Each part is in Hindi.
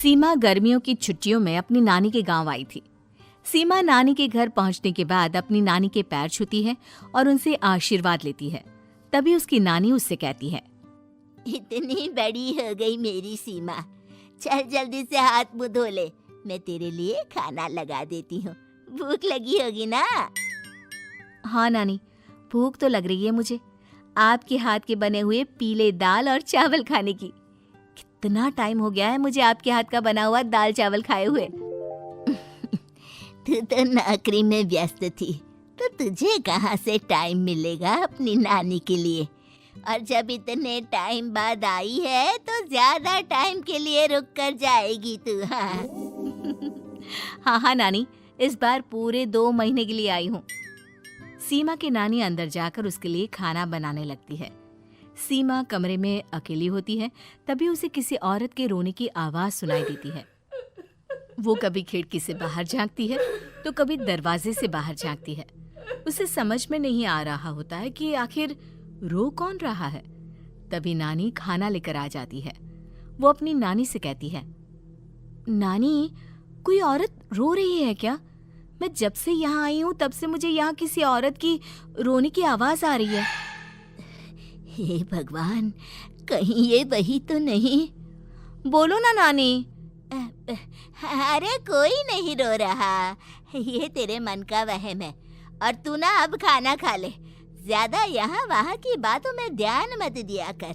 सीमा गर्मियों की छुट्टियों में अपनी नानी के गांव आई थी। सीमा नानी के घर पहुंचने के बाद अपनी नानी के पैर छूती है और उनसे आशीर्वाद लेती है। तभी उसकी नानी उससे कहती है, इतनी बड़ी हो गई मेरी सीमा, चल जल्दी से हाथ मुंह धो ले, मैं तेरे लिए खाना लगा देती हूँ। भूख लगी होगी ना? हाँ नानी, भूख तो लग रही है मुझे, आपके हाथ के बने हुए पीले दाल और चावल खाने की। कितना टाइम हो गया है मुझे आपके हाथ का बना हुआ दाल चावल खाए हुए। तू तो नौकरी में व्यस्त थी, तो तुझे कहाँ से टाइम मिलेगा अपनी नानी के लिए? और जब इतने टाइम बाद आई है तो ज्यादा टाइम के लिए रुक कर जाएगी तू। हाँ हाँ नानी, इस बार पूरे 2 महीने के लिए आई हूँ। सीमा की नानी अंदर जाकर उसके लिए खाना बनाने लगती है। सीमा कमरे में अकेली होती है, तभी उसे किसी औरत के रोने की आवाज सुनाई देती है। वो कभी खिड़की से बाहर झांकती है तो कभी दरवाजे से बाहर झांकती है। उसे समझ में नहीं आ रहा होता है कि आखिर रो कौन रहा है। तभी नानी खाना लेकर आ जाती है। वो अपनी नानी से कहती है, नानी, कोई औरत रो रही है क्या? मैं जब से यहाँ आई हूँ तब से मुझे यहाँ किसी औरत की रोने की आवाज आ रही है। हे भगवान, कहीं ये वही तो नहीं? बोलो ना नानी। अरे कोई नहीं रो रहा, ये तेरे मन का वहम है। और तू ना अब खाना खा ले, ज्यादा यहाँ वहाँ की बातों में ध्यान मत दिया कर।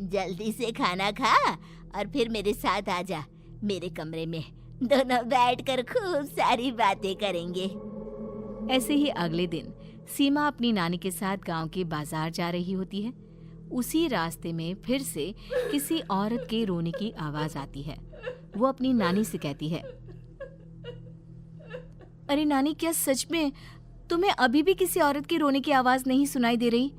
जल्दी से खाना खा और फिर मेरे साथ आ जा मेरे कमरे में, दोनों बैठकर खूब सारी बातें करेंगे। ऐसे ही अगले दिन सीमा अपनी नानी के साथ गांव के बाजार जा रही होती है। उसी रास्ते में फिर से किसी औरत के रोने की आवाज आती है। वो अपनी नानी से कहती है, अरे नानी, क्या सच में तुम्हें अभी भी किसी औरत की रोने की आवाज नहीं सुनाई दे रही?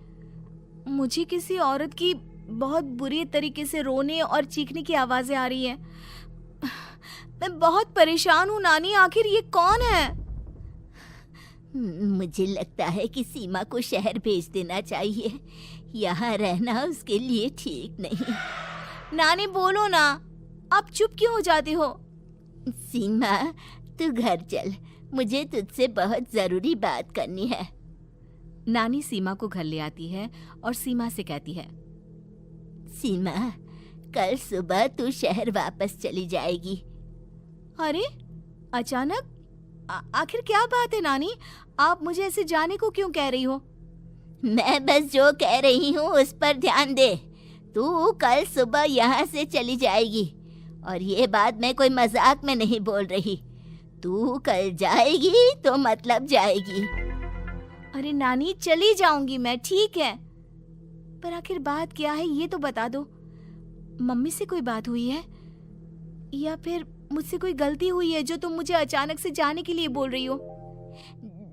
मुझे किसी औरत की बहुत बुरी तरीके से रोने और चीखने की आवाजें आ रही हैं। मैं बहुत परेशान हूँ नानी, आखिर ये कौन है? मुझे लगता है कि सीमा को शहर भेज देना चाहिए, यहाँ रहना उसके लिए ठीक नहीं। नानी बोलो ना, आप चुप क्यों हो जाते हो? सीमा, तू घर चल, मुझे तुझसे बहुत जरूरी बात करनी है। नानी सीमा को घर ले आती है और सीमा से कहती है, सीमा, कल सुबह तू शहर वापस चली जाएगी। अरे अचानक? आखिर क्या बात है नानी, आप मुझे ऐसे जाने को क्यों कह रही हो? मैं बस जो कह रही हूँ उस पर ध्यान दे। तू कल सुबह यहाँ से चली जाएगी, और ये बात मैं कोई मजाक में नहीं बोल रही। तू कल जाएगी तो मतलब जाएगी। अरे नानी, चली जाऊंगी मैं, ठीक है, पर आखिर बात क्या है ये तो बता दो। मम्मी से कोई बात हुई है या फिर मुझसे कोई गलती हुई है जो तुम मुझे अचानक से जाने के लिए बोल रही हो?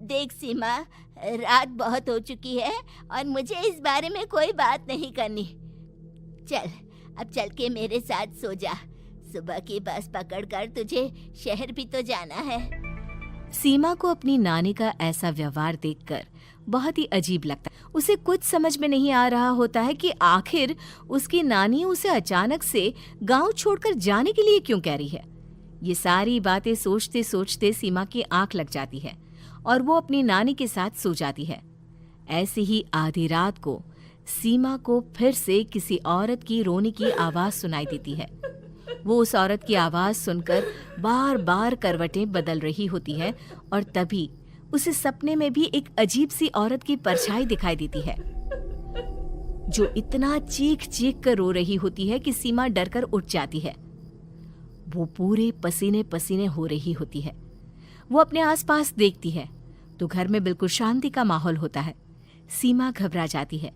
देख सीमा, रात बहुत हो चुकी है और मुझे इस बारे में कोई बात नहीं करनी। चल, अब चल के मेरे साथ सो जा। सुबह की बस पकड़कर तुझे शहर भी तो जाना है। सीमा को अपनी नानी का ऐसा व्यवहार देखकर बहुत ही अजीब लगता है। उसे कुछ समझ में नहीं आ रहा होता है कि आखिर उसकी नानी उसे अचानक से गांव छोड़कर जाने के लिए क्यों कह रही है। ये सारी बातें सोचते सोचते सीमा की आंख लग जाती है और वो अपनी नानी के साथ सो जाती है। ऐसे ही आधी रात को सीमा को फिर से किसी औरत की रोने की आवाज सुनाई देती है। वो उस औरत की आवाज सुनकर बार बार करवटें बदल रही होती है और तभी उसे सपने में भी एक अजीब सी औरत की परछाई दिखाई देती है, जो इतना चीख चीख कर रो रही होती है कि सीमा डरकर उठ जाती है। वो पूरे पसीने पसीने हो रही होती है। वो अपने आसपास देखती है तो घर में बिल्कुल शांति का माहौल होता है। सीमा घबरा जाती है।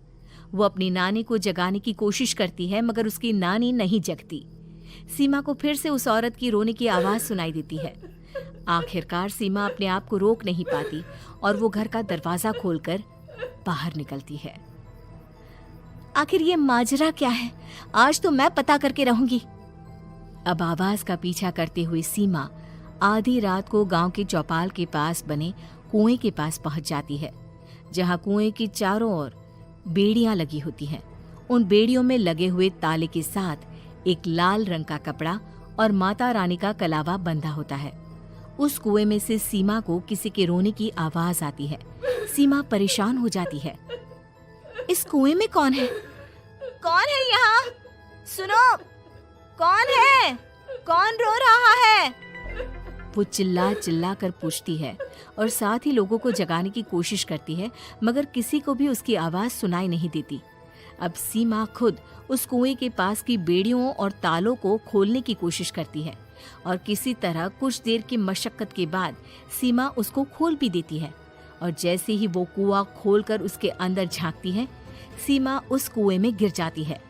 वो अपनी नानी को जगाने की कोशिश करती है, मगर उसकी नानी नहीं जगती। सीमा को फिर से उस औरत की रोने की आवाज सुनाई देती है। आखिरकार सीमा अपने आप को रोक नहीं पाती और वो घर का दरवाजा खोलकर बाहर निकलती है। आखिर ये माजरा क्या है? आज तो मैं पता करके रहूंगी। अब आवाज का पीछा करते हुए सीमा आधी रात को गांव के चौपाल के पास बने कुएं के पास पहुंच जाती है, जहां कुएं की चारों ओर बेड़ियां लगी होती हैं। उन बेड़ियों में लगे हुए ताले के साथ एक लाल रंग का कपड़ा और माता रानी का कलावा बंधा होता है। उस कुएं में से सीमा को किसी के रोने की आवाज आती है। सीमा परेशान हो जाती है। इस कुएं में कौन है? कौन है यहाँ? सुनो, कौन है? कौन रो रहा है? वो चिल्ला चिल्ला कर पूछती है और साथ ही लोगों को जगाने की कोशिश करती है, मगर किसी को भी उसकी आवाज सुनाई नहीं देती। अब सीमा खुद उस कुएं के पास की बेड़ियों और तालों को खोलने की कोशिश करती है और किसी तरह कुछ देर की मशक्कत के बाद सीमा उसको खोल भी देती है। और जैसे ही वो कुआं खोलकर उसके अंदर झांकती है, सीमा उस कुएं में गिर जाती है।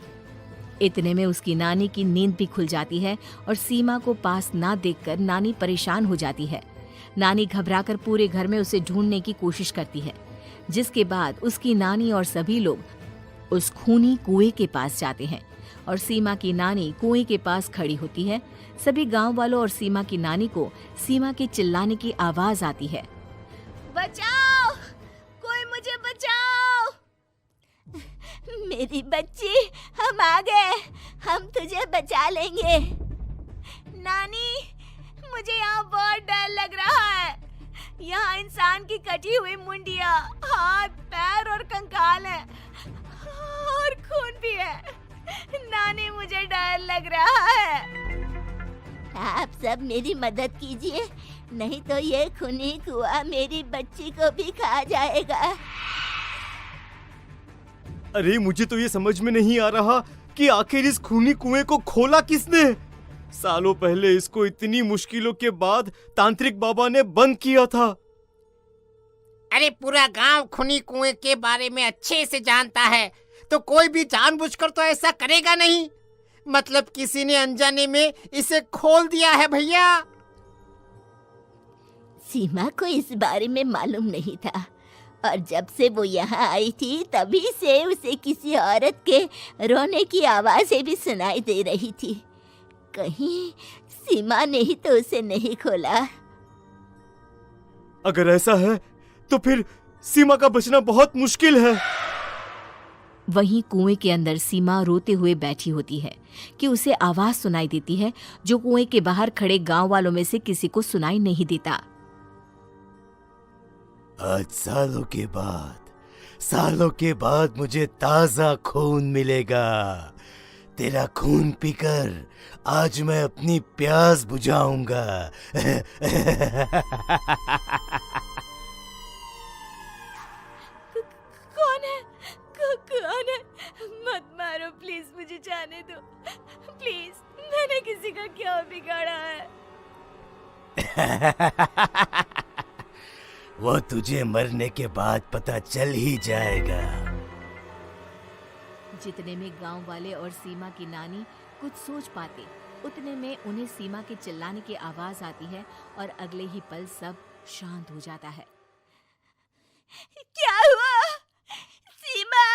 इतने में उसकी नानी की नींद भी खुल जाती है और सीमा को पास ना देखकर नानी परेशान हो जाती है। नानी घबराकर पूरे घर में उसे ढूंढने की कोशिश करती है, जिसके बाद उसकी नानी और सभी लोग उस खूनी कुएं के पास जाते हैं और सीमा की नानी कुएं के पास खड़ी होती है। सभी गांव वालों और सीमा की नानी को सीमा के चिल्लाने की आवाज आती है, बचाओ, कोई मुझे बचाओ। मेरी बच्ची, हम आ गए, हम तुझे बचा लेंगे। नानी, मुझे यहाँ बहुत डर लग रहा है। यहाँ इंसान की कटी हुई मुंडियाँ, हाथ, पैर और कंकाल हैं और खून भी है। नानी, मुझे डर लग रहा है। आप सब मेरी मदद कीजिए, नहीं तो ये खूनी कुआं मेरी बच्ची को भी खा जाएगा। अरे मुझे तो ये समझ में नहीं आ रहा कि आखिर इस खूनी कुएं को खोला किसने। सालों पहले इसको इतनी मुश्किलों के बाद तांत्रिक बाबा ने बंद किया था। अरे पूरा गांव खूनी कुएं के बारे में अच्छे से जानता है, तो कोई भी जानबूझकर तो ऐसा करेगा नहीं। मतलब किसी ने अनजाने में इसे खोल दिया है भैया। सीमा को इस बारे में मालूम नहीं था और जब से वो यहाँ आई थी तभी से उसे किसी औरत के रोने की आवाजें भी सुनाई दे रही थी। कहीं सीमा ने ही तो उसे नहीं खोला। अगर ऐसा है तो फिर सीमा का बचना बहुत मुश्किल है। वहीं कुएं के अंदर सीमा रोते हुए बैठी होती है कि उसे आवाज सुनाई देती है जो कुएं के बाहर खड़े गांव वालों में से किसी को सुनाई नहीं देता। आज सालों के बाद मुझे ताजा खून मिलेगा। तेरा खून पीकर आज मैं अपनी प्यास बुझाऊंगा। कौन है? मत मारो प्लीज, मुझे जाने दो प्लीज। मैंने किसी का क्या बिगाड़ा है? वो तुझे मरने के बाद पता चल ही जाएगा। जितने में गांव वाले और सीमा की नानी कुछ सोच पाते, उतने में उन्हें सीमा के चिल्लाने की आवाज आती है और अगले ही पल सब शांत हो जाता है। क्या हुआ? सीमा,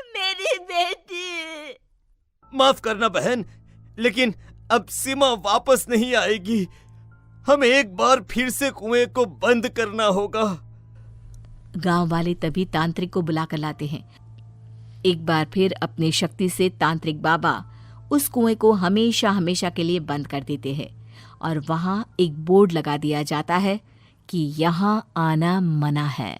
मेरी बेटी। माफ करना बहन, लेकिन अब सीमा वापस नहीं आएगी। हमें एक बार फिर से कुएं को बंद करना होगा। गांव वाले तभी तांत्रिक को बुलाकर लाते हैं। एक बार फिर अपनी शक्ति से तांत्रिक बाबा उस कुएं को हमेशा हमेशा के लिए बंद कर देते हैं और वहां एक बोर्ड लगा दिया जाता है कि यहाँ आना मना है।